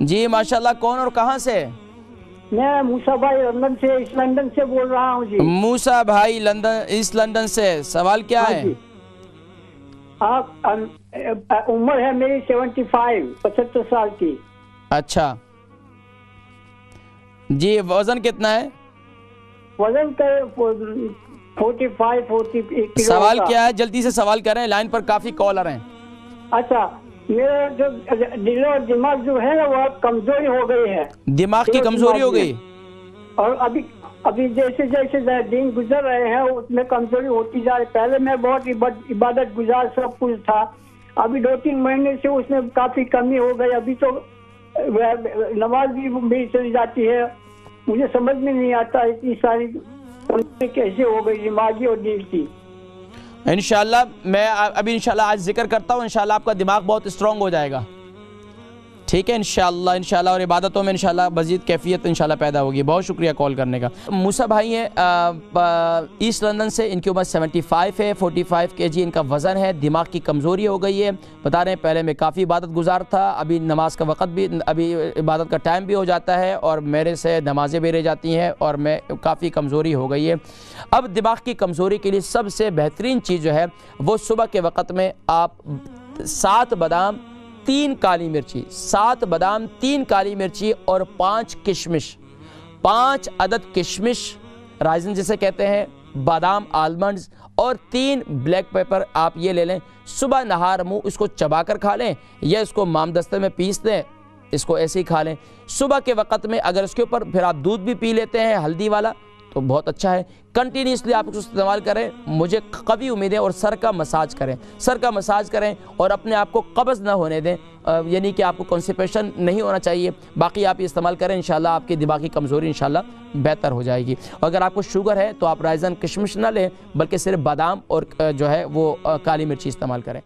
जी माशाल्लाह। कौन और कहाँ से? मैं मूसा भाई लंदन से, ईस्ट लंदन से बोल रहा हूँ जी। मूसा भाई लंदन, ईस्ट लंदन से। सवाल क्या हाँ है? जी। आप उम्र है मेरी 75 साल की। अच्छा जी, वजन कितना है? वजन का 45-48 किलो। सवाल क्या है? जल्दी से सवाल करें, लाइन पर काफी कॉलर हैं। अच्छा, मेरा जो दिल और दिमाग जो है ना वो कमजोरी हो गई है। दिमाग की कमजोरी हो गई? और अभी अभी जैसे जैसे दिन गुजर रहे हैं उसमें कमजोरी होती जा रही। पहले मैं बहुत इबादत गुजार सब कुछ था, अभी 2-3 महीने से उसमें काफी कमी हो गई। अभी तो नमाज भी मेरी चली जाती है। मुझे समझ में नहीं आता इतनी सारी कमजोरी कैसे हो गई दिमागी और दिल की। इंशाल्लाह मैं अभी इंशाल्लाह आज जिक्र करता हूँ, इंशाल्लाह आपका दिमाग बहुत स्ट्रांग हो जाएगा। ठीक है इंशाल्लाह और इबादतों में इंशाल्लाह मज़ीद कैफियत इंशाल्लाह पैदा होगी। बहुत शुक्रिया कॉल करने का। मूसा भाई हैं ईस्ट लंदन से, इनकी उम्र 75 है, 45 kg इनका वज़न है। दिमाग की कमज़ोरी हो गई है, बता रहे हैं पहले मैं काफ़ी इबादत गुजार था, अभी नमाज का वक़्त भी, अभी इबादत का टाइम भी हो जाता है और मेरे से नमाजें भी रह जाती हैं और मैं काफ़ी कमज़ोरी हो गई है। अब दिमाग की कमज़ोरी के लिए सबसे बेहतरीन चीज़ जो है वो सुबह के वक़्त में आप 7 बादाम 3 काली मिर्ची, 7 बादाम 3 काली मिर्ची और 5 किशमिश, 5 अदद किशमिश राइजन जिसे कहते हैं, बादाम आलमंड्स और 3 ब्लैक पेपर आप ये ले लें। सुबह नहार मुँह इसको चबाकर खा लें या इसको मामदस्ते में पीस दें, इसको ऐसे ही खा लें। सुबह के वक़्त में अगर इसके ऊपर फिर आप दूध भी पी लेते हैं हल्दी वाला तो बहुत अच्छा है। कंटिन्यूसली आप इसको इस्तेमाल करें, मुझे कभी उम्मीद है। और सर का मसाज करें, सर का मसाज करें और अपने आप को कब्ज़ ना होने दें, यानी कि आपको कॉन्स्टिपेशन नहीं होना चाहिए। बाकी आप ये इस्तेमाल करें, इंशाल्लाह आपकी दिमागी कमज़ोरी इंशाल्लाह बेहतर हो जाएगी। अगर आपको शुगर है तो आप राइजन किशमिश ना लें बल्कि सिर्फ बादाम और जो है वो काली मिर्ची इस्तेमाल करें।